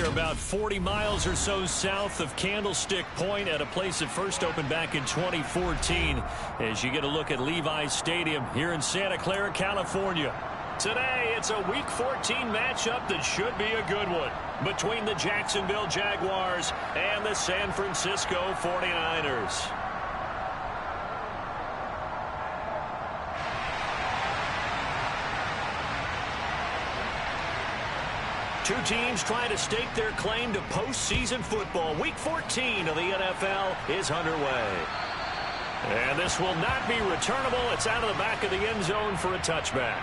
you're about 40 miles or so south of Candlestick Point at a place that first opened back in 2014 as you get a look at Levi's Stadium here in Santa Clara, California. Today, it's a Week 14 matchup that should be a good one between the Jacksonville Jaguars and the San Francisco 49ers. Two teams trying to stake their claim to postseason football. Week 14 of the NFL is underway. And this will not be returnable. It's out of the back of the end zone for a touchback.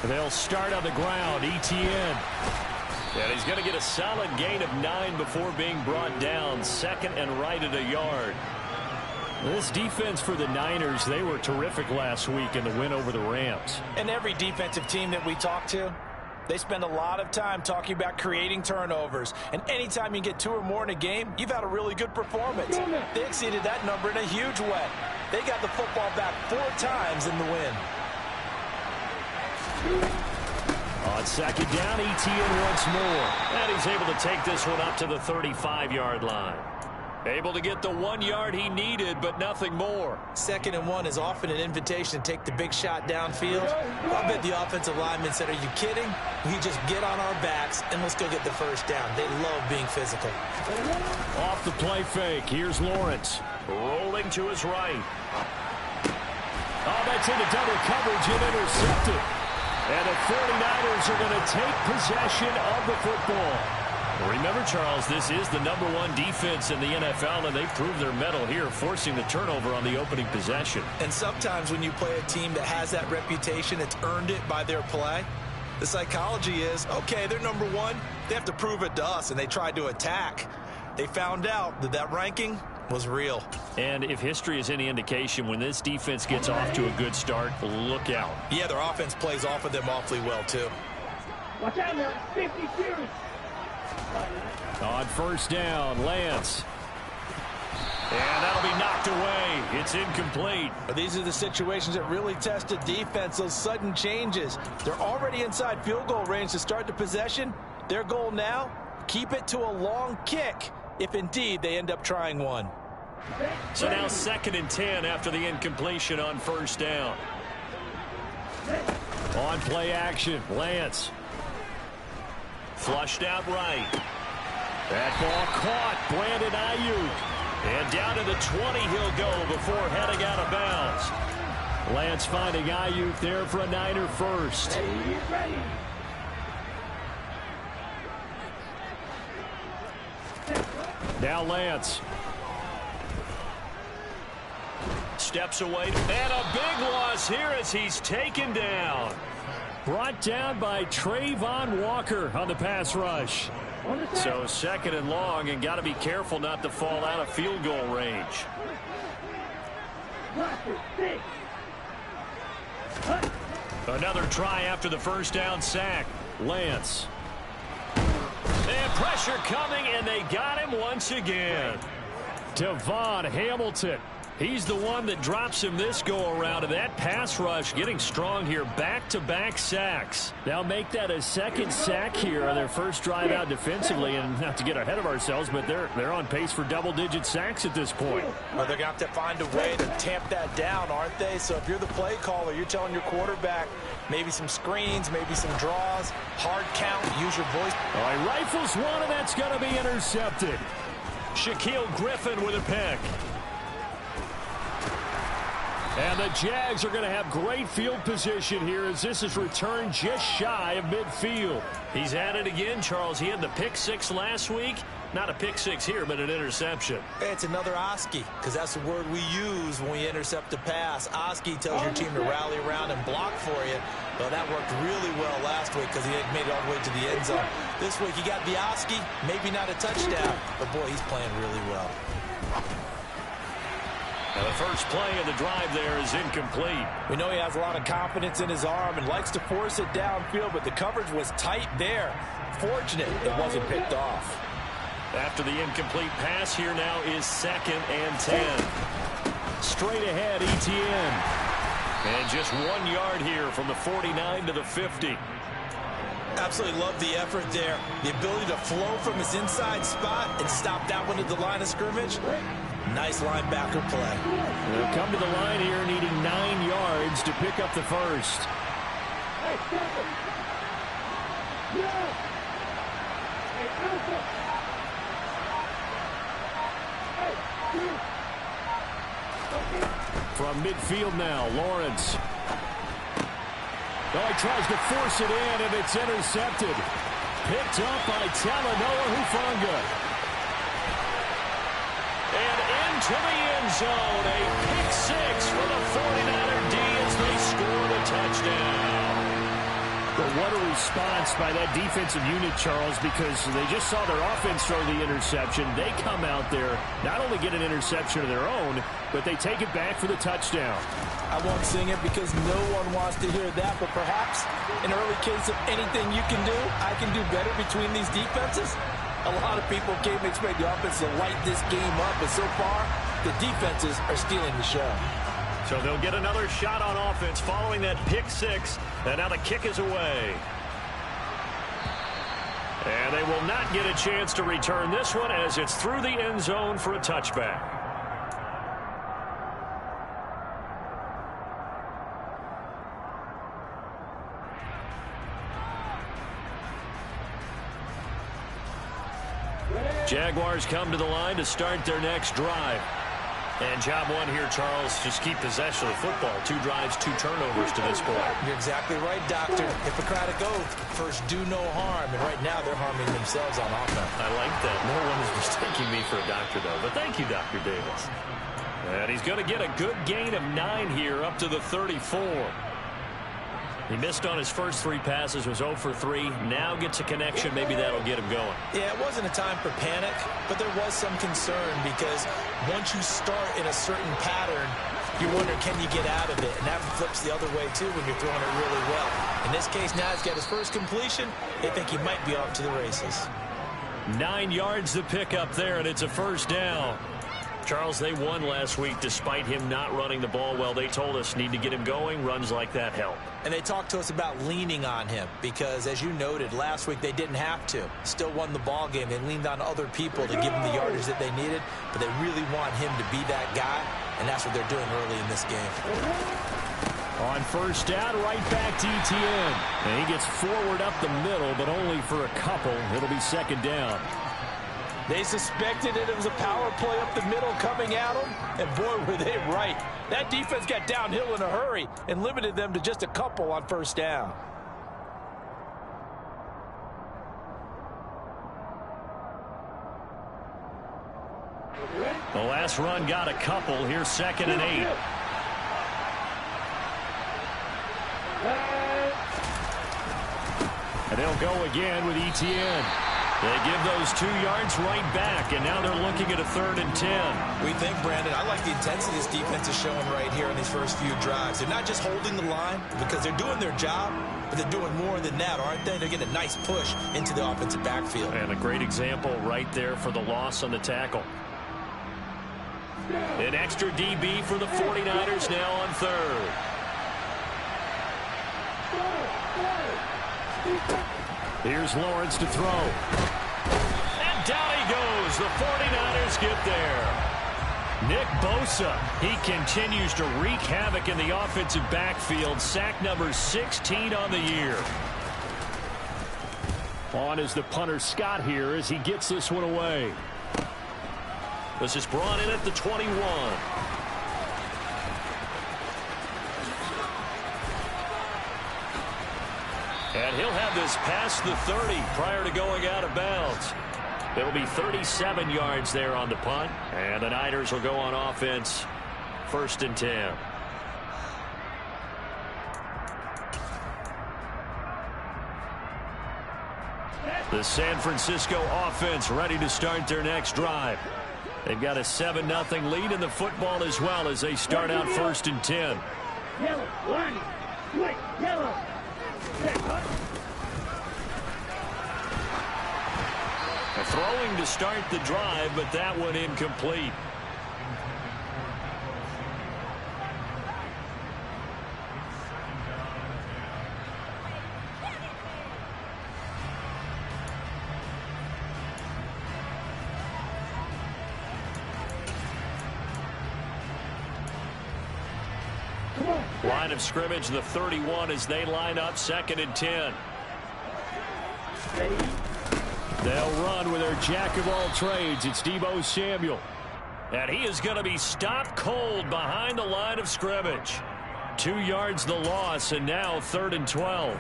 They'll start on the ground. Etienne. And he's going to get a solid gain of 9 before being brought down. Second and right at a yard. This defense for the Niners, they were terrific last week in the win over the Rams. And every defensive team that we talk to, they spend a lot of time talking about creating turnovers. And anytime you get 2 or more in a game, you've had a really good performance. They exceeded that number in a huge way. They got the football back 4 times in the win. On second down, Etienne once more. And he's able to take this one up to the 35-yard line. Able to get the 1 yard he needed, but nothing more. 2nd and 1 is often an invitation to take the big shot downfield. I bet the offensive lineman said, "Are you kidding? We just get on our backs and let's go get the first down." They love being physical. Off the play fake. Here's Lawrence. Rolling to his right. Oh, that's into double coverage and intercepted. And the 49ers are going to take possession of the football. Remember, Charles, this is the #1 defense in the NFL, and they proved their mettle here, forcing the turnover on the opening possession. And sometimes when you play a team that has that reputation, it's earned it by their play. The psychology is, okay, they're #1. They have to prove it to us, and they tried to attack. They found out that that ranking was real. And if history is any indication, when this defense gets off to a good start, look out. Yeah, their offense plays off of them awfully well, too. Watch out now, 50 series. On first down, Lance. And that'll be knocked away. It's incomplete. These are the situations that really test a defense, those sudden changes. They're already inside field goal range to start the possession. Their goal now, keep it to a long kick, if indeed they end up trying one. So now 2nd and 10 after the incompletion on first down. On play action, Lance. Flushed out right. That ball caught. Brandon Ayuk. And down to the 20 he'll go before heading out of bounds. Lance finding Ayuk there for a Niner first. Now Lance. Steps away. And a big loss here as he's taken down. Brought down by Trayvon Walker on the pass rush. So 2nd and long, and got to be careful not to fall out of field goal range. Another try after the first down sack. Lance. And pressure coming, and they got him once again. Devon Hamilton. He's the one that drops him this go-around, and that pass rush getting strong here. Back-to-back sacks. Now make that a second sack here on their first drive out defensively, and not to get ahead of ourselves, but they're on pace for double-digit sacks at this point. Well, they're going to have to find a way to tamp that down, aren't they? So if you're the play caller, you're telling your quarterback maybe some screens, maybe some draws, hard count, use your voice. All right, rifles one, and that's going to be intercepted. Shaquille Griffin with a pick. And the Jags are going to have great field position here as this is returned just shy of midfield. He's at it again, Charles. He had the pick six last week. Not a pick six here, but an interception. It's another Oski, because that's the word we use when we intercept a pass. Oski tells your team to rally around and block for you. Well, that worked really well last week because he had made it all the way to the end zone. This week, he got the Oski, maybe not a touchdown, but boy, he's playing really well. Now the first play of the drive there is incomplete. We know he has a lot of confidence in his arm and likes to force it downfield, but the coverage was tight there. Fortunate it wasn't picked off. After the incomplete pass, here now is 2nd and 10. Straight ahead, Etienne. And just 1 yard here from the 49 to the 50. Absolutely love the effort there. The ability to flow from his inside spot and stop that one at the line of scrimmage. Nice linebacker play. They'll come to the line here needing 9 yards to pick up the first. From midfield now, Lawrence. Oh, he tries to force it in, and it's intercepted. Picked up by Talanoa Hufanga. And into the end zone, a pick six for the 49er D as they score the touchdown. But what a response by that defensive unit, Charles, because they just saw their offense throw the interception. They come out there, not only get an interception of their own, but they take it back for the touchdown. I won't sing it because no one wants to hear that, but perhaps an early case of anything you can do, I can do better between these defenses. A lot of people came to expect the offense to light this game up, but so far, the defenses are stealing the show. So they'll get another shot on offense following that pick six, and now the kick is away. And they will not get a chance to return this one as it's through the end zone for a touchback. Jaguars come to the line to start their next drive. And job one here, Charles, just keep possession of the football. 2 drives, 2 turnovers to this point. You're exactly right, Doctor. Hippocratic oath. First, do no harm. And right now, they're harming themselves on offense. I like that. No one is mistaking me for a doctor, though. But thank you, Dr. Davis. And he's going to get a good gain of 9 here up to the 34. He missed on his first 3 passes, was 0 for 3. Now gets a connection. Maybe that'll get him going. Yeah, it wasn't a time for panic, but there was some concern because once you start in a certain pattern, you're wondering, can you get out of it? And that flips the other way, too, when you're throwing it really well. In this case, now he's got his first completion. They think he might be off to the races. 9 yards to pick up there, and it's a first down. Charles, they won last week despite him not running the ball well. They told us need to get him going. Runs like that help. And they talked to us about leaning on him because, as you noted, last week they didn't have to. Still won the ball game. They leaned on other people to give them the yardage that they needed, but they really want him to be that guy, and that's what they're doing early in this game. On first down, right back to Etienne. And he gets forward up the middle, but only for a couple. It'll be second down. They suspected it was a power play up the middle coming at them, and boy, were they right. That defense got downhill in a hurry and limited them to just a couple on first down. The last run got a couple. Here's 2nd and 8. And they'll go again with Etienne. They give those 2 yards right back, and now they're looking at a 3rd and 10. We think, Brandon, I like the intensity this defense is showing right here in these first few drives. They're not just holding the line because they're doing their job, but they're doing more than that, aren't they? They're getting a nice push into the offensive backfield. And a great example right there for the loss on the tackle. An extra DB for the 49ers now on third. Here's Lawrence to throw. And down he goes. The 49ers get there. Nick Bosa, he continues to wreak havoc in the offensive backfield. Sack number 16 on the year. On is the punter Scott here as he gets this one away. This is brought in at the 21. And he'll have this past the 30 prior to going out of bounds. It'll be 37 yards there on the punt. And the Niners will go on offense, 1st and 10. The San Francisco offense ready to start their next drive. They've got a 7-0 lead in the football as well as they start out 1st and 10. Yellow, line, quick, yellow. Throwing to start the drive, but that one incomplete. Line of scrimmage, the 31 as they line up 2nd and 10. They'll run with their jack of all trades. It's Deebo Samuel. And he is going to be stopped cold behind the line of scrimmage. 2 yards the loss, and now 3rd and 12.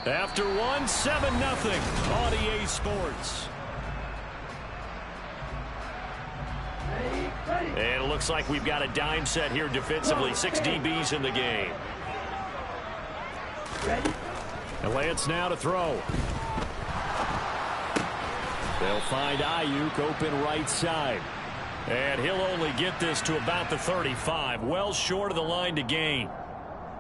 After one, 7-0 on EA Sports. And it looks like we've got a dime set here defensively. 6 DBs in the game. And Lance now to throw. They'll find Ayuk open right side. And he'll only get this to about the 35. Well short of the line to gain.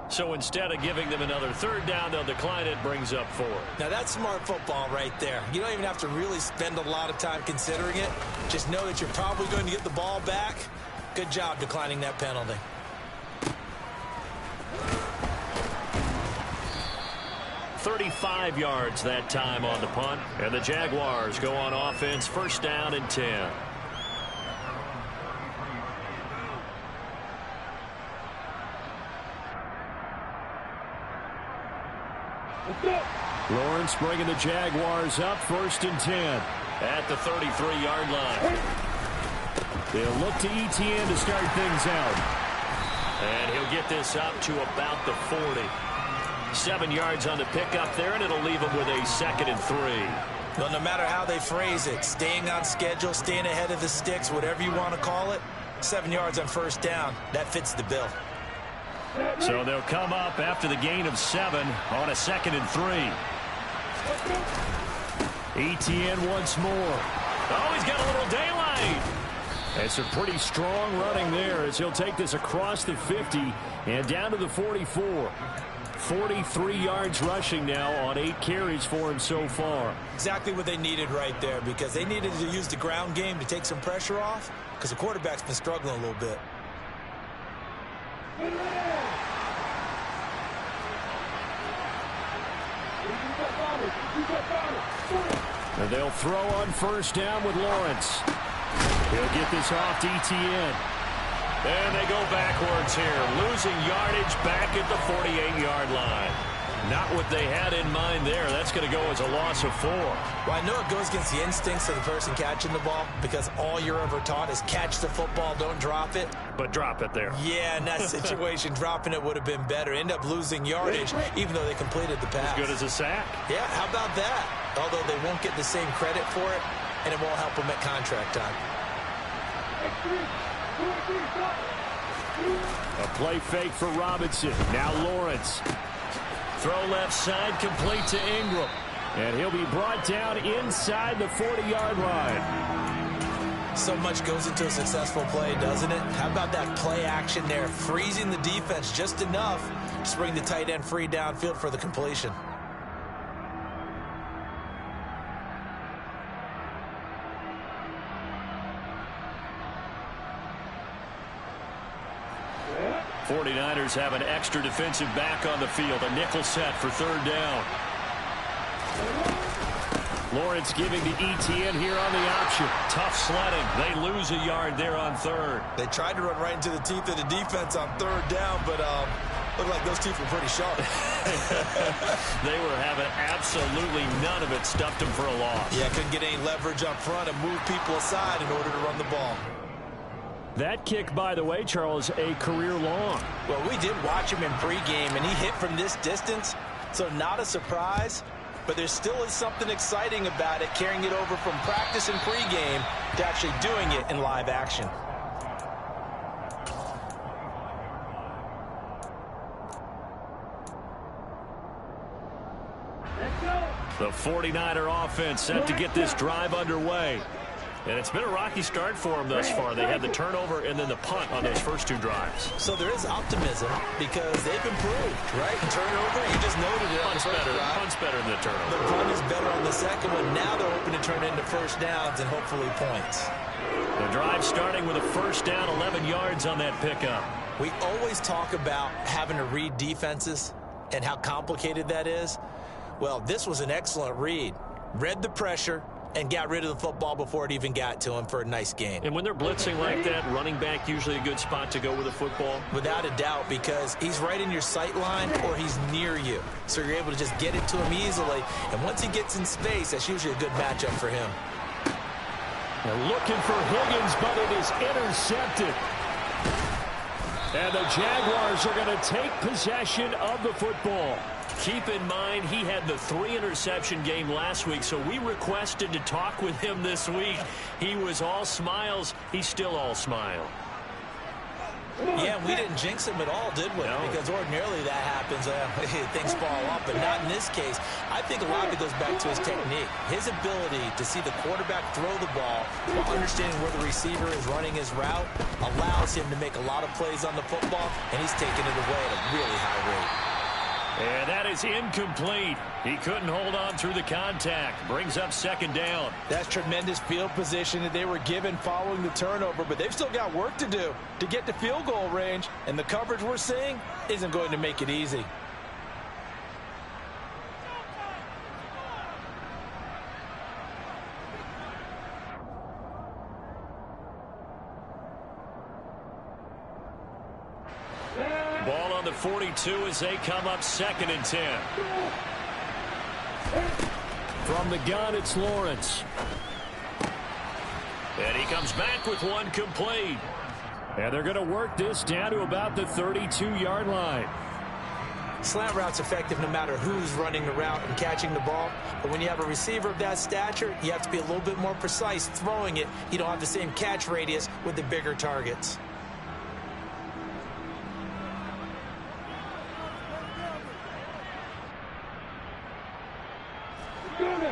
So instead of giving them another 3rd down, they'll decline it, brings up 4. Now that's smart football right there. You don't even have to really spend a lot of time considering it. Just know that you're probably going to get the ball back. Good job declining that penalty. $35 yards that time on the punt. And the Jaguars go on offense, 1st down and 10. Lawrence bringing the Jaguars up, 1st and 10 at the 33-yard line. They'll look to Etienne to start things out. And he'll get this up to about the 40. 7 yards on the pickup there, and it'll leave him with a 2nd and 3. Well, no matter how they phrase it, staying on schedule, staying ahead of the sticks, whatever you want to call it, 7 yards on 1st down, that fits the bill. So they'll come up after the gain of 7 on a 2nd and 3. Etienne once more. Oh, he's got a little daylight. It's a pretty strong running there as he'll take this across the 50 and down to the 44. 43 yards rushing now on 8 carries for him so far. Exactly what they needed right there, because they needed to use the ground game to take some pressure off, because the quarterback's been struggling a little bit. And they'll throw on 1st down with Lawrence. He'll get this off to Etienne. And they go backwards here, losing yardage back at the 48-yard line. Not what they had in mind there. That's going to go as a loss of 4. Well, I know it goes against the instincts of the person catching the ball, because all you're ever taught is catch the football, don't drop it. But drop it there. Yeah, in that situation, dropping it would have been better. End up losing yardage, even though they completed the pass. As good as a sack. Yeah, how about that? Although they won't get the same credit for it, and it won't help them at contract time. A play fake for Robinson. Now Lawrence. Throw left side, complete to Ingram. And he'll be brought down inside the 40-yard line. So much goes into a successful play, doesn't it? How about that play action there, freezing the defense just enough to bring the tight end free downfield for the completion. 49ers have an extra defensive back on the field. A nickel set for third down. Lawrence giving to Etienne here on the option. Tough sledding. They lose a yard there on third. They tried to run right into the teeth of the defense on third down, but looked like those teeth were pretty sharp. They were having absolutely none of it. Stuffed them for a loss. Yeah, couldn't get any leverage up front and move people aside in order to run the ball. That kick, by the way, Charles, a career long. Well, we did watch him in pregame, and he hit from this distance, so not a surprise. But there still is something exciting about it, carrying it over from practice and pregame to actually doing it in live action. The 49er offense set to get this drive underway. And it's been a rocky start for them thus far. They had the turnover and then the punt on those first two drives. So there is optimism because they've improved, right? Turnover, you just noted it. Punt's better than the turnover. The punt is better on the second one. Now they're hoping to turn it into first downs and hopefully points. The drive starting with a first down, 11 yards on that pickup. We always talk about having to read defenses and how complicated that is. Well, this was an excellent read. Read the pressure and got rid of the football before it even got to him for a nice gain. And when they're blitzing like that, running back usually a good spot to go with the football? Without a doubt, because he's right in your sight line or he's near you. So you're able to just get it to him easily. And once he gets in space, that's usually a good matchup for him. They're looking for Higgins, but it is intercepted. And the Jaguars are going to take possession of the football. Keep in mind, he had the 3-interception game last week, so we requested to talk with him this week. He was all smiles. He's still all smile. Yeah, we didn't jinx him at all, did we? No. Because ordinarily that happens. Things fall off, but not in this case. I think a lot of it goes back to his technique. His ability to see the quarterback throw the ball while understanding where the receiver is running his route allows him to make a lot of plays on the football, and he's taking it away at a really high rate. And that is incomplete. He couldn't hold on through the contact. Brings up second down. That's tremendous field position that they were given following the turnover, but they've still got work to do to get to field goal range, and the coverage we're seeing isn't going to make it easy. Ball on the 42 as they come up 2nd and 10. From the gun, it's Lawrence. And he comes back with one complete. And they're going to work this down to about the 32-yard line. Slant route's effective no matter who's running the route and catching the ball. But when you have a receiver of that stature, you have to be a little bit more precise throwing it. You don't have the same catch radius with the bigger targets.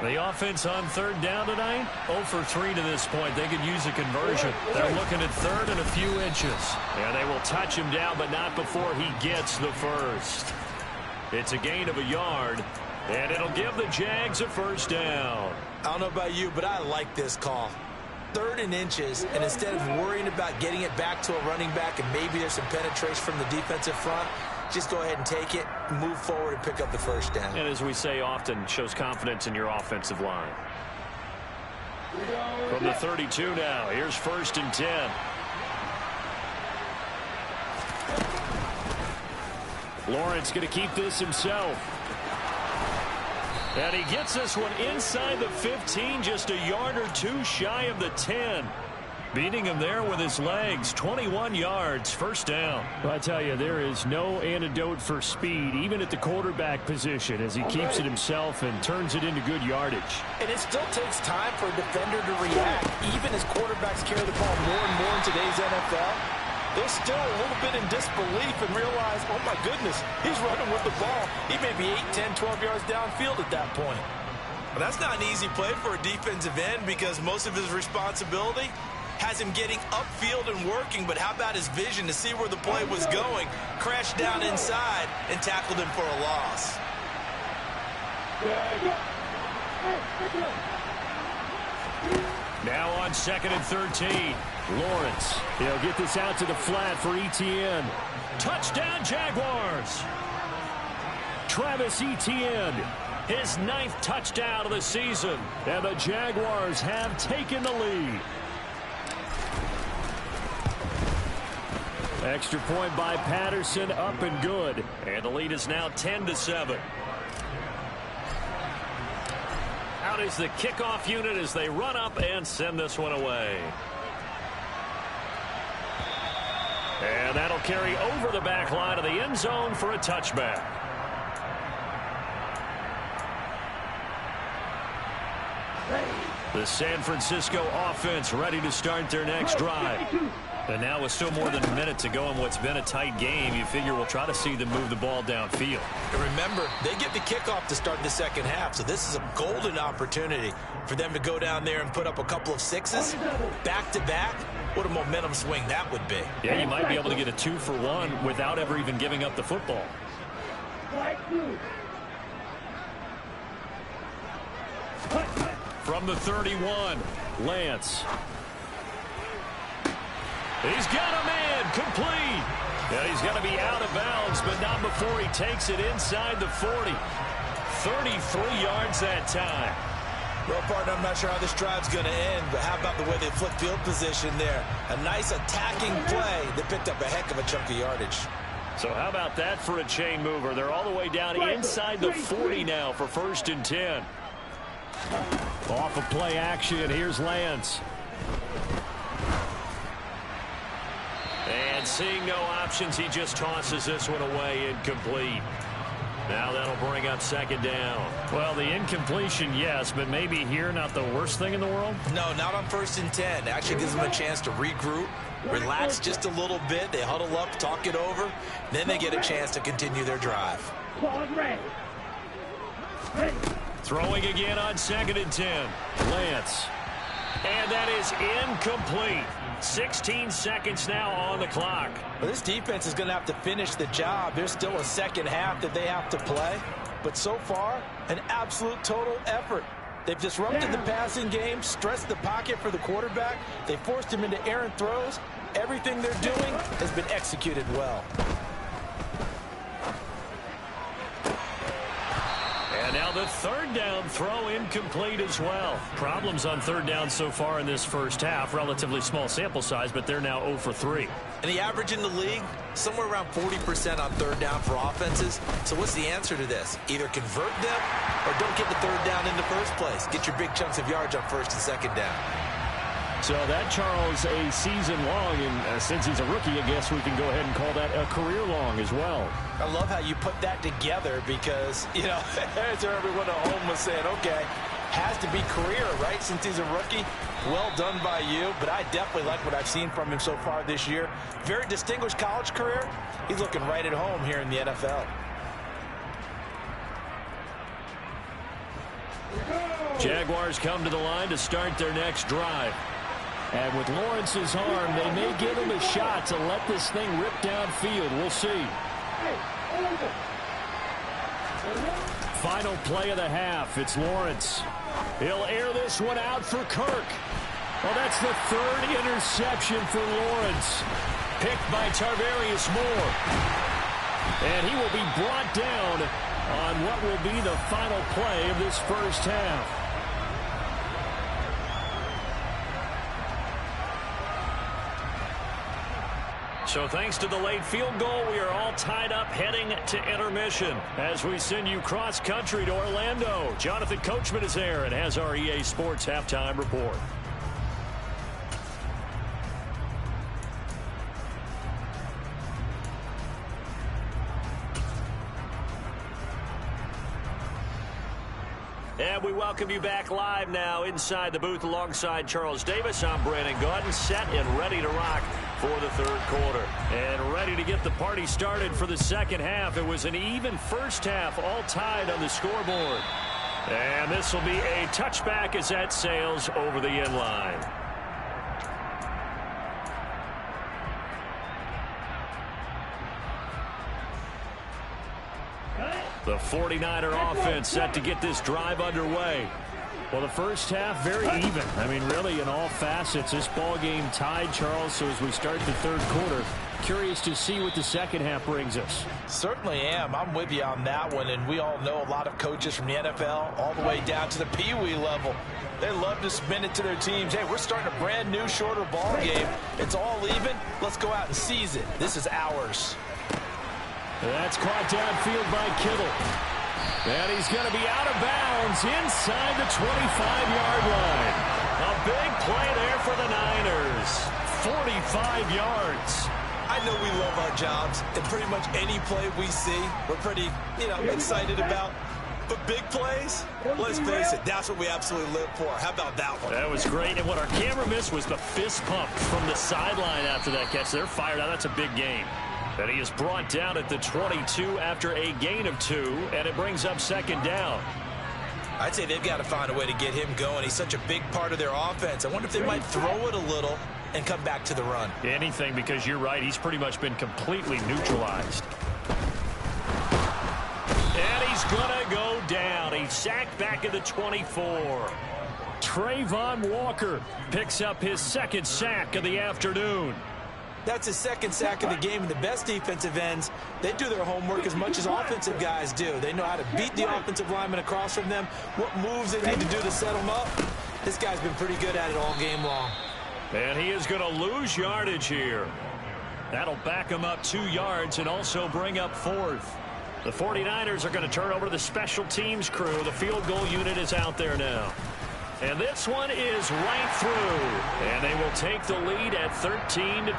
The offense on third down tonight, 0 for 3 to this point. They could use a conversion. They're looking at third and a few inches. And they will touch him down, but not before he gets the first. It's a gain of a yard, and it'll give the Jags a first down. I don't know about you, but I like this call. 3rd and inches, and instead of worrying about getting it back to a running back and maybe there's some penetration from the defensive front, just go ahead and take it, move forward, and pick up the first down. And as we say often, shows confidence in your offensive line. From the 32 now, here's 1st and 10. Lawrence going to keep this himself. And he gets this one inside the 15, just a yard or two shy of the 10. Beating him there with his legs, 21 yards, first down. Well, I tell you, there is no antidote for speed, even at the quarterback position, as he keeps it himself and turns it into good yardage. And it still takes time for a defender to react, even as quarterbacks carry the ball more and more in today's NFL. They're still a little bit in disbelief and realize, oh my goodness, he's running with the ball. He may be 8, 10, 12 yards downfield at that point. Well, that's not an easy play for a defensive end because most of his responsibility has him getting upfield and working, but how about his vision to see where the play was going, crashed down inside, and tackled him for a loss. Now on 2nd and 13. Lawrence. He'll get this out to the flat for Etienne. Touchdown, Jaguars. Travis Etienne, his 9th touchdown of the season. And the Jaguars have taken the lead. Extra point by Patterson, up and good. And the lead is now 10-7. Out is the kickoff unit as they run up and send this one away. And that'll carry over the back line of the end zone for a touchback. The San Francisco offense ready to start their next drive. And now with still more than a minute to go in what's been a tight game, you figure we'll try to see them move the ball downfield. And remember, they get the kickoff to start the second half, so this is a golden opportunity for them to go down there and put up a couple of sixes back-to-back. What a momentum swing that would be. Yeah, you might be able to get a 2-for-1 without ever even giving up the football. From the 31, Lance. He's got a man complete. Yeah, he's going to be out of bounds, but not before he takes it inside the 40. 33 yards that time. Well, partner, I'm not sure how this drive's going to end, but how about the way they flip field position there? A nice attacking play that picked up a heck of a chunk of yardage. So how about that for a chain mover? They're all the way down inside the 40 now for 1st and 10. Off of play action, here's Lance. And seeing no options, he just tosses this one away, incomplete. Now that'll bring up 2nd down. Well, the incompletion, yes, but maybe here not the worst thing in the world? No, not on 1st and 10. Actually gives them a chance to regroup, relax just a little bit. They huddle up, talk it over, then they get a chance to continue their drive. Throwing again on 2nd and 10. Lance. And that is incomplete. 16 seconds now on the clock. Well, this defense is going to have to finish the job. There's still a second half that they have to play. But so far, an absolute total effort. They've disrupted the passing game, stressed the pocket for the quarterback. They forced him into errant throws. Everything they're doing has been executed well. And now the 3rd down throw incomplete as well. Problems on 3rd down so far in this first half. Relatively small sample size, but they're now 0 for 3. And the average in the league, somewhere around 40% on 3rd down for offenses. So what's the answer to this? Either convert them or don't get the 3rd down in the first place. Get your big chunks of yards on 1st and 2nd down. So that, Charles, a season long, and since he's a rookie, I guess we can go ahead and call that a career long as well. I love how you put that together because, you know, as everyone at home was saying, okay, has to be career, right, since he's a rookie. Well done by you, but I definitely like what I've seen from him so far this year. Very distinguished college career. He's looking right at home here in the NFL. Jaguars come to the line to start their next drive. And with Lawrence's arm, they may give him a shot to let this thing rip downfield. We'll see. Final play of the half. It's Lawrence. He'll air this one out for Kirk. Well, that's the 3rd interception for Lawrence. Picked by Tarvarius Moore. And he will be brought down on what will be the final play of this first half. So thanks to the late field goal, we are all tied up heading to intermission. As we send you cross-country to Orlando, Jonathan Coachman is there and has our EA Sports halftime report. And we welcome you back live now inside the booth alongside Charles Davis. I'm Brandon Gaudin, set and ready to rock for the 3rd quarter. And ready to get the party started for the second half. It was an even first half, all tied on the scoreboard. And this will be a touchback as that sails over the end line. The 49er offense set to get this drive underway. Well, the first half, very even. I mean, really, in all facets, this ball game tied, Charles. So as we start the third quarter, curious to see what the second half brings us. Certainly am. I'm with you on that one. And we all know a lot of coaches from the NFL all the way down to the Pee Wee level. They love to spin it to their teams. Hey, we're starting a brand new, shorter ball game. It's all even. Let's go out and seize it. This is ours. That's caught downfield by Kittle. And he's going to be out of bounds inside the 25-yard line. A big play there for the Niners. 45 yards. I know we love our jobs, and pretty much any play we see, we're pretty, excited about. But big plays, let's face it, that's what we absolutely live for. How about that one? That was great. And what our camera missed was the fist pump from the sideline after that catch. They're fired out. That's a big game. And he is brought down at the 22 after a gain of 2, and it brings up second down. I'd say they've got to find a way to get him going. He's such a big part of their offense. I wonder if they might throw it a little and come back to the run. Anything, because you're right. He's pretty much been completely neutralized. And he's going to go down. He's sacked back at the 24. Trayvon Walker picks up his second sack of the afternoon. That's his second sack of the game, and the best defensive ends, they do their homework as much as offensive guys do. They know how to beat the offensive lineman across from them, what moves they need to do to set them up. This guy's been pretty good at it all game long. And he is going to lose yardage here. That'll back him up 2 yards and also bring up 4th. The 49ers are going to turn over to the special teams crew. The field goal unit is out there now. And this one is right through. And they will take the lead at 13-10.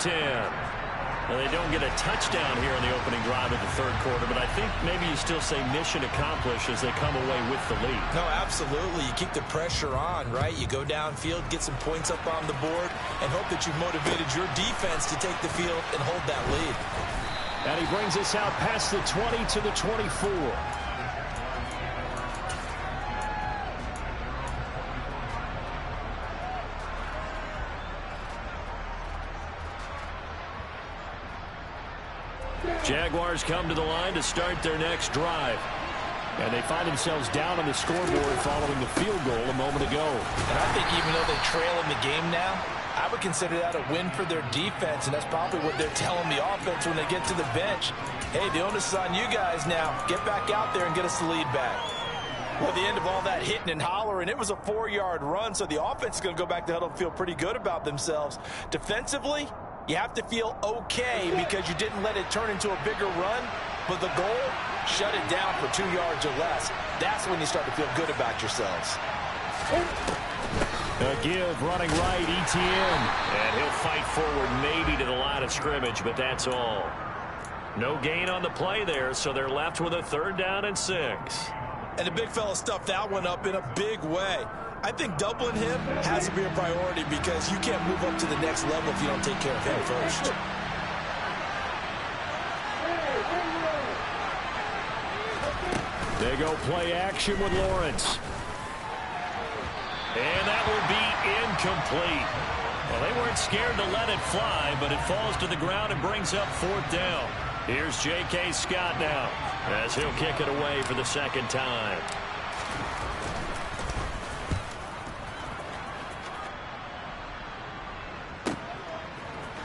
Now, they don't get a touchdown here in the opening drive of the third quarter, but I think maybe you still say mission accomplished as they come away with the lead. No, absolutely. You keep the pressure on, right? You go downfield, get some points up on the board, and hope that you've motivated your defense to take the field and hold that lead. And he brings us out past the 20 to the 24. Jaguars come to the line to start their next drive. And they find themselves down on the scoreboard following the field goal a moment ago. And I think even though they trail in the game now, I would consider that a win for their defense, and that's probably what they're telling the offense when they get to the bench. Hey, the onus is on you guys now. Get back out there and get us the lead back. Well, the end of all that hitting and hollering, it was a 4-yard run, so the offense is going to go back to huddle and feel pretty good about themselves. Defensively, you have to feel okay because you didn't let it turn into a bigger run, but the goal, shut it down for 2 yards or less. That's when you start to feel good about yourselves. A give running right, Etienne. And he'll fight forward maybe to the line of scrimmage, but that's all. No gain on the play there, so they're left with a 3rd down and 6. And the big fella stuffed that one up in a big way. I think doubling him has to be a priority because you can't move up to the next level if you don't take care of him first. They go play action with Lawrence. And that will be incomplete. Well, they weren't scared to let it fly, but it falls to the ground and brings up 4th down. Here's J.K. Scott now as he'll kick it away for the second time.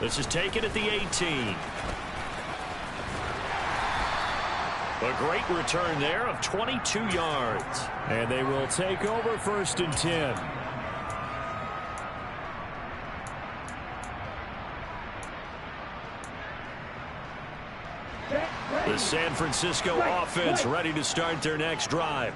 This is taken at the 18. A great return there of 22 yards. And they will take over 1st and 10. The San Francisco offense ready to start their next drive.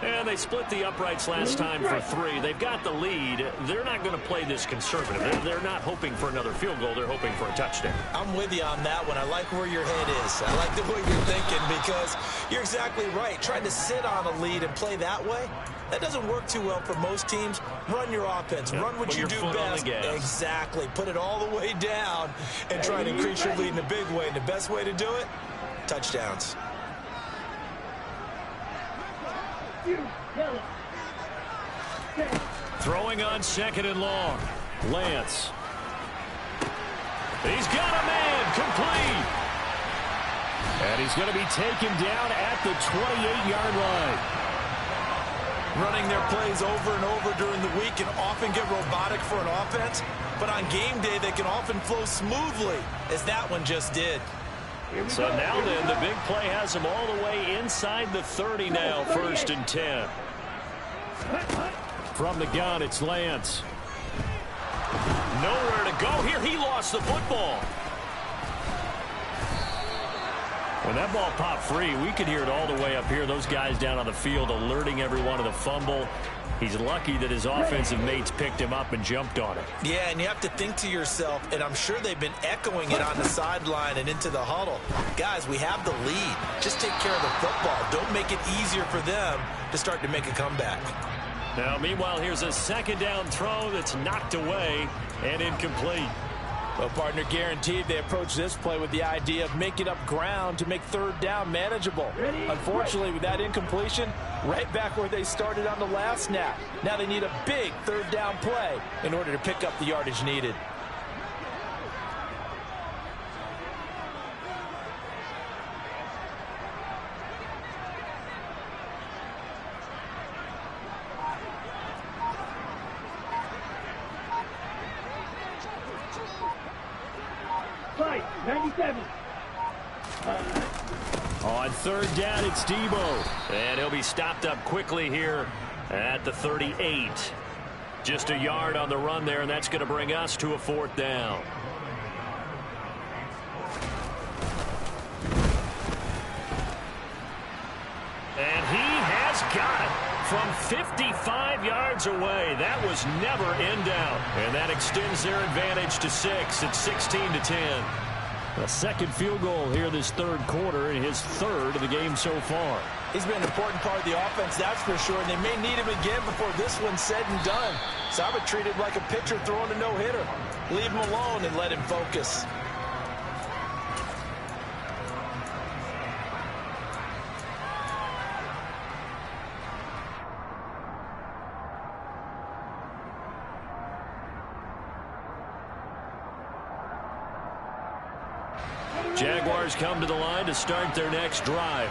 And they split the uprights last time for 3. They've got the lead. They're not going to play this conservative. They're not hoping for another field goal. They're hoping for a touchdown. I'm with you on that one. I like where your head is. I like the way you're thinking because you're exactly right. Trying to sit on a lead and play that way, that doesn't work too well for most teams. Run your offense. Run what you do best. Exactly. Put it all the way down and try and increase your lead in a big way. And the best way to do it, touchdowns. Throwing on 2nd and long. Lance. He's got a man complete. And he's going to be taken down at the 28-yard line. running their plays over and over during the week can often get robotic for an offense, but on game day they can often flow smoothly, as that one just did. So now then, the big play has them all the way inside the 30 now, 1st and 10. From the gun, it's Lance. Nowhere to go here. He lost the football. When that ball popped free, we could hear it all the way up here. Those guys down on the field alerting everyone of the fumble. He's lucky that his offensive mates picked him up and jumped on it. Yeah, and you have to think to yourself, and I'm sure they've been echoing it on the sideline and into the huddle. Guys, we have the lead. Just take care of the football. Don't make it easier for them to start to make a comeback. Now, meanwhile, here's a second down throw that's knocked away and incomplete. Well, partner, guaranteed they approach this play with the idea of making up ground to make 3rd down manageable. Unfortunately, with that incompletion, right back where they started on the last snap. Now they need a big 3rd down play in order to pick up the yardage needed. Fight, 97. On 3rd down, it's Debo. And he'll be stopped up quickly here at the 38. Just a yard on the run there, and that's going to bring us to a 4th down. And he has got it from 55 yards away. That was never in doubt. And that extends their advantage to 6 at 16-10. A second field goal here this 3rd quarter, and his 3rd of the game so far. He's been an important part of the offense, that's for sure, and they may need him again before this one's said and done. So I would treat it like a pitcher throwing a no-hitter. Leave him alone and let him focus. Jaguars come to the line to start their next drive.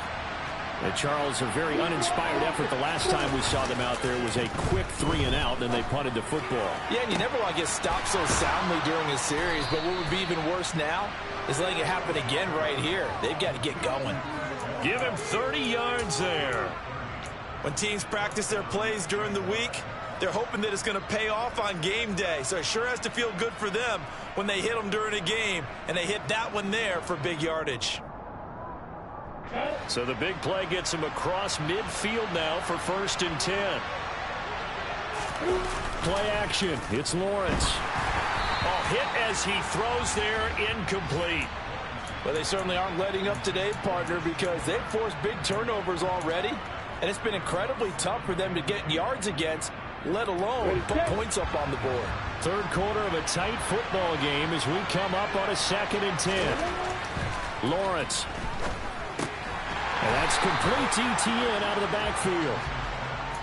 And Charles, a very uninspired effort the last time we saw them out there. It was a quick 3-and-out, then they punted the football. Yeah, and you never want to get stopped so soundly during a series, but what would be even worse now is letting it happen again right here. They've got to get going. Give him 30 yards there. When teams practice their plays during the week, they're hoping that it's going to pay off on game day. So it sure has to feel good for them when they hit them during a game, and they hit that one there for big yardage. So the big play gets him across midfield now for 1st and 10. Play action. It's Lawrence. Oh, hit as he throws there, incomplete. Well, they certainly aren't letting up today, partner, because they've forced big turnovers already, and it's been incredibly tough for them to get yards against, let alone put points up on the board. 3rd quarter of a tight football game as we come up on a 2nd and 10. Lawrence. And that's complete to Etienne out of the backfield.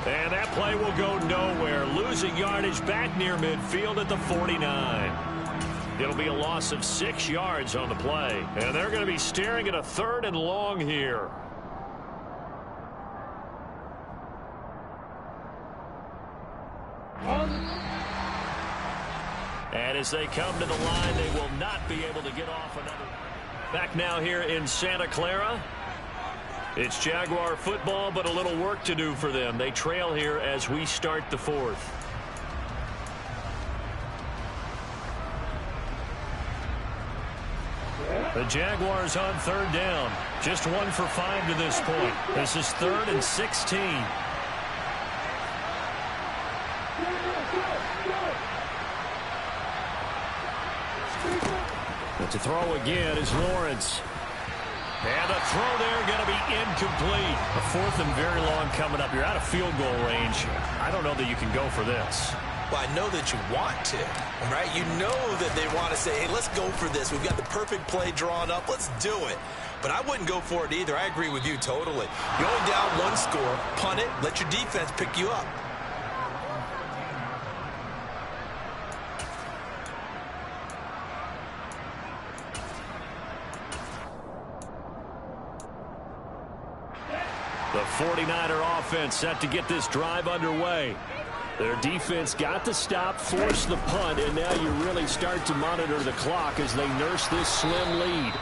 And that play will go nowhere. Losing yardage back near midfield at the 49. It'll be a loss of 6 yards on the play. And they're going to be staring at a 3rd and long here. And as they come to the line, they will not be able to get off another. Back now here in Santa Clara. It's Jaguar football, but a little work to do for them. They trail here as we start the 4th. The Jaguars on 3rd down. Just 1 for 5 to this point. This is 3rd and 16. But to throw again is Lawrence. And the throw there going to be incomplete. A 4th and very long coming up. You're out of field goal range. I don't know that you can go for this. Well, I know that you want to, right? You know that they want to say, hey, let's go for this. We've got the perfect play drawn up. Let's do it. But I wouldn't go for it either. I agree with you totally. You're only down 1 score. Punt it. Let your defense pick you up. The 49er offense set to get this drive underway. Their defense got the stop, forced the punt, and now you really start to monitor the clock as they nurse this slim lead.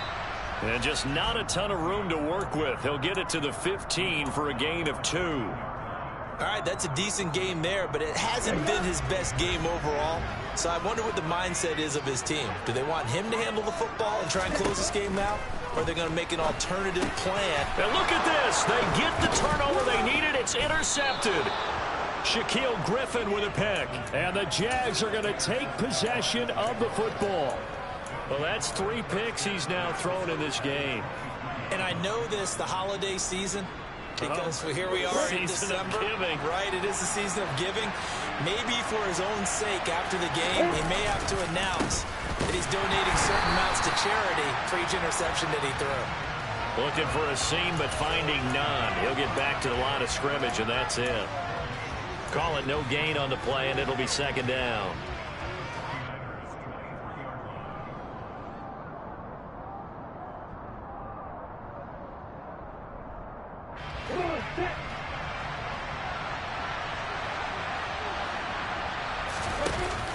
And just not a ton of room to work with. He'll get it to the 15 for a gain of 2. All right, that's a decent game there, but it hasn't been his best game overall. So I wonder what the mindset is of his team. Do they want him to handle the football and try and close this game out? Or are they going to make an alternative plan? And look at this. They get the turnover they needed. It's intercepted. Shaquille Griffin with a pick. And the Jags are going to take possession of the football. Well, that's 3 picks he's now thrown in this game. And I know this, the holiday season, because here we are in December. Right, it is the season of giving. Maybe for his own sake, after the game, he may have to announce that he's donating certain amounts to charity for each interception that he threw. Looking for a seam, but finding none. He'll get back to the line of scrimmage, and that's it. Call it no gain on the play, and it'll be 2nd down.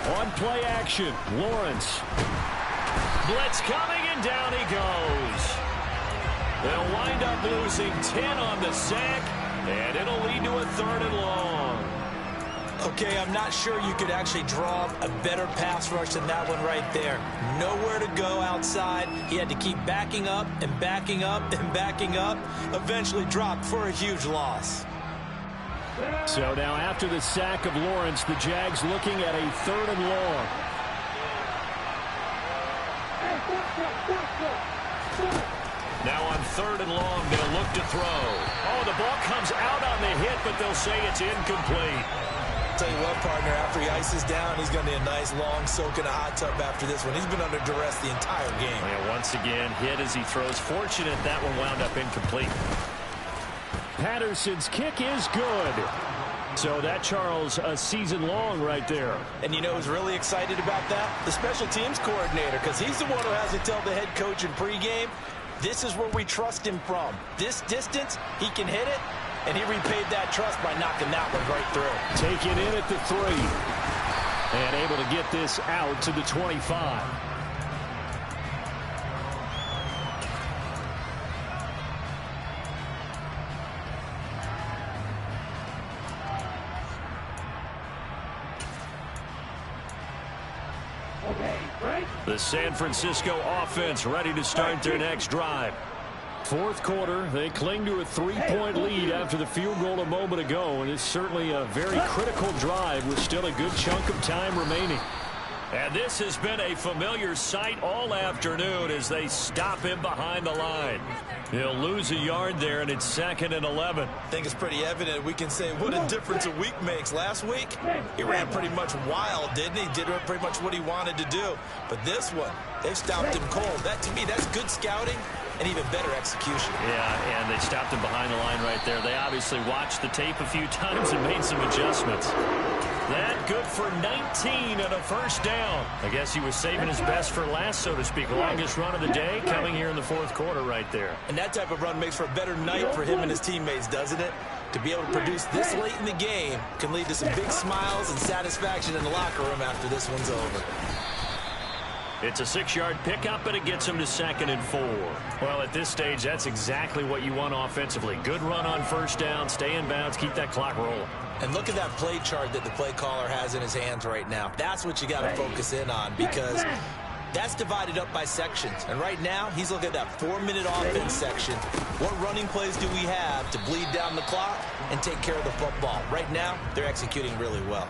On play action, Lawrence. Blitz coming, and down he goes. They'll wind up losing 10 on the sack, and it'll lead to a 3rd and long. Okay, I'm not sure you could actually draw up a better pass rush than that one right there. Nowhere to go outside. He had to keep backing up and backing up and backing up. Eventually dropped for a huge loss. So now after the sack of Lawrence, the Jags looking at a 3rd and long. Now on 3rd and long, they'll look to throw. Oh, the ball comes out on the hit, but they'll say it's incomplete. Tell you what, partner, after he ices down, he's going to need a nice long soak in a hot tub after this one. He's been under duress the entire game. And once again, hit as he throws. Fortunate that one wound up incomplete. Patterson's kick is good. So that, Charles, a season long right there. And you know who's really excited about that? The special teams coordinator, because he's the one who has to tell the head coach in pregame, this is where we trust him from. This distance, he can hit it, and he repaid that trust by knocking that one right through. Taken in at the 3. And able to get this out to the 25. The San Francisco offense ready to start their next drive. 4th quarter, they cling to a 3-point lead after the field goal a moment ago, and it's certainly a very critical drive with still a good chunk of time remaining. And this has been a familiar sight all afternoon as they stop him behind the line. He'll lose a yard there, and it's 2nd and 11. I think it's pretty evident. We can say what a difference a week makes. Last week, he ran pretty much wild, didn't he? Did pretty much what he wanted to do. But this one, they've stopped him cold. That, to me, that's good scouting and even better execution. Yeah, and they stopped him behind the line right there. They obviously watched the tape a few times and made some adjustments. That good for 19 and a 1st down. I guess he was saving his best for last, so to speak. Longest run of the day coming here in the 4th quarter right there. And that type of run makes for a better night for him and his teammates, doesn't it? To be able to produce this late in the game can lead to some big smiles and satisfaction in the locker room after this one's over. It's a 6-yard pickup, and it gets him to 2nd and 4. Well, at this stage, that's exactly what you want offensively. Good run on 1st down, stay in bounds, keep that clock rolling. And look at that play chart that the play caller has in his hands right now. That's what you got to focus in on, because that's divided up by sections. And right now, he's looking at that 4-minute offense section. What running plays do we have to bleed down the clock and take care of the football? Right now, they're executing really well.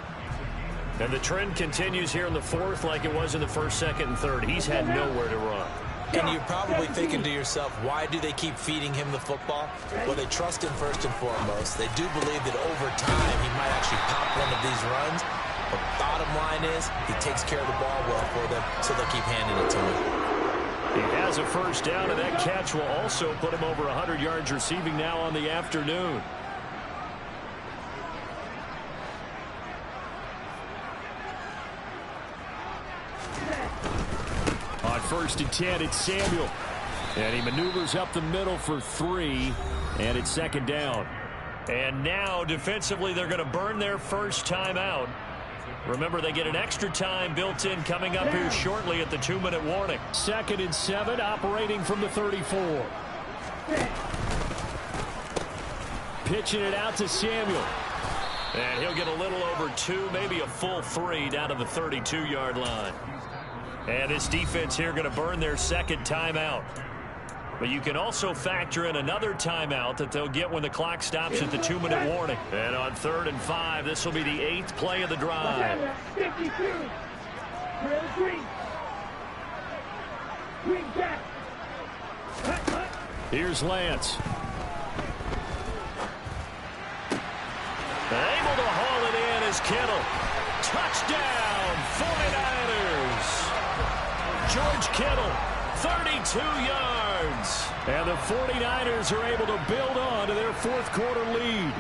And the trend continues here in the 4th like it was in the 1st, 2nd, and 3rd. He's had nowhere to run. And you're probably thinking to yourself, why do they keep feeding him the football? Well, they trust him first and foremost. They do believe that over time he might actually pop one of these runs. But bottom line is, he takes care of the ball well for them, so they'll keep handing it to him. He has a 1st down, and that catch will also put him over 100 yards receiving now on the afternoon. On 1st and 10, it's Samuel. And he maneuvers up the middle for 3, and it's 2nd down. And now, defensively, they're going to burn their first timeout. Remember, they get an extra time built in coming up here shortly at the 2-minute warning. 2nd and 7, operating from the 34. Pitching it out to Samuel. And he'll get a little over 2, maybe a full 3 down to the 32-yard line. And this defense here going to burn their second timeout. But you can also factor in another timeout that they'll get when the clock stops at the 2-minute warning. And on 3rd and 5, this will be the 8th play of the drive. 52. Green. Green back. Here's Lance. Able to haul it in is Kittle. Touchdown, 49ers. George Kittle, 32 yards. And the 49ers are able to build on to their fourth quarter lead.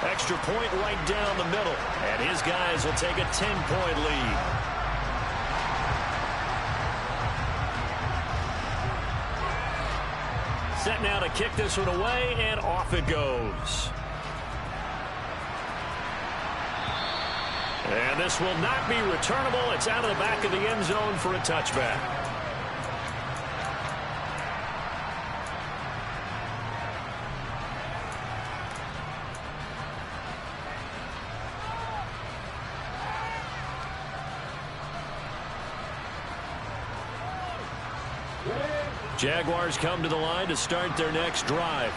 Extra point right down the middle. And his guys will take a 10-point lead. Set now to kick this one away, and off it goes. And this will not be returnable. It's out of the back of the end zone for a touchback. Jaguars come to the line to start their next drive.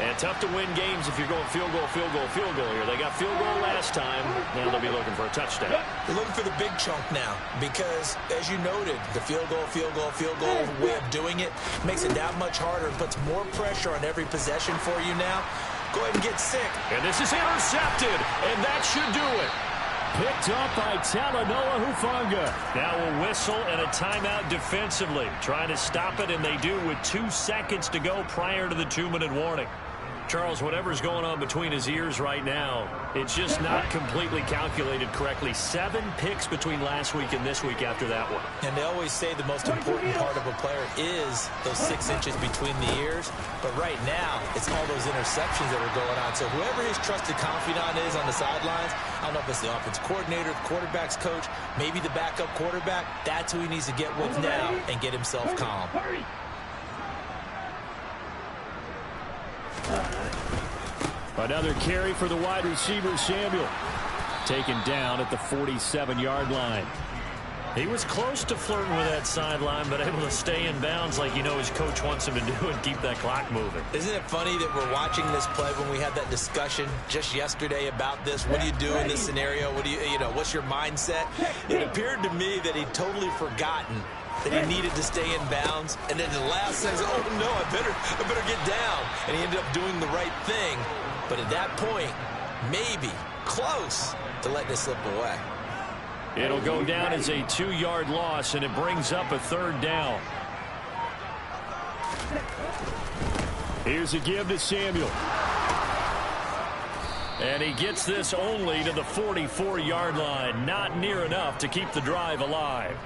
And tough to win games if you're going field goal, field goal, field goal here. They got field goal last time. Now they'll be looking for a touchdown. They're looking for the big chunk now because, as you noted, the field goal way of doing it makes it that much harder and puts more pressure on every possession for you now. Go ahead and get sick. And this is intercepted, and that should do it. Picked up by Talanoa Hufanga. Now a whistle and a timeout defensively. Trying to stop it, and they do with 2 seconds to go prior to the 2-minute warning. Charles, whatever's going on between his ears right now, it's just not completely calculated correctly. 7 picks between last week and this week after that one. And they always say the most important part of a player is those 6 inches between the ears. But right now, it's all those interceptions that are going on. So whoever his trusted confidant is on the sidelines, I don't know if it's the offensive coordinator, the quarterback's coach, maybe the backup quarterback, that's who he needs to get with now and get himself calm. Another carry for the wide receiver, Samuel. Taken down at the 47-yard line. He was close to flirting with that sideline, but able to stay in bounds like you know his coach wants him to do and keep that clock moving. Isn't it funny that we're watching this play when we had that discussion just yesterday about this? What do you do in this scenario? What do you know, what's your mindset? It appeared to me that he'd totally forgotten that he needed to stay in bounds, and then the last says, oh no, I better get down. And he ended up doing the right thing. But at that point, maybe close to letting it slip away. It'll go down as a 2-yard loss, and it brings up a 3rd down. Here's a give to Samuel. And he gets this only to the 44-yard line. Not near enough to keep the drive alive.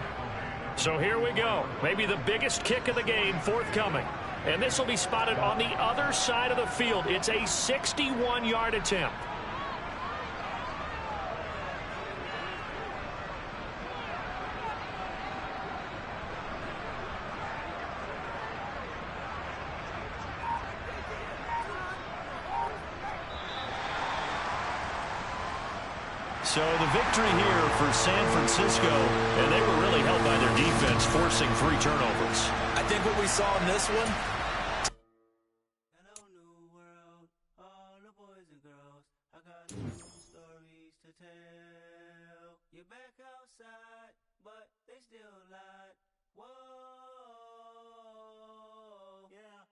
So here we go. Maybe the biggest kick of the game forthcoming. And this will be spotted on the other side of the field. It's a 61-yard attempt. So the victory here for San Francisco, and they were really helped by their defense, forcing 3 turnovers. I think what we saw in this one, hello, new world, all the boys and girls. I got new stories to tell. You're back outside, but they still lied. Whoa, yeah.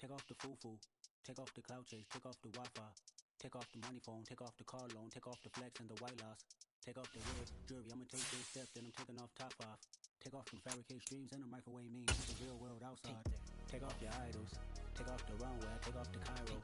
Take off the foo-foo, take off the cloud chase, take off the Wi-Fi. Take off the money phone, take off the car loan, take off the flex and the white loss. Take off the red jewelry, I'ma take this step, then I'm taking off top off. Take off the fabricate streams and the microwave memes, the real world outside. Take off your idols, take off the runway, take off the Cairo.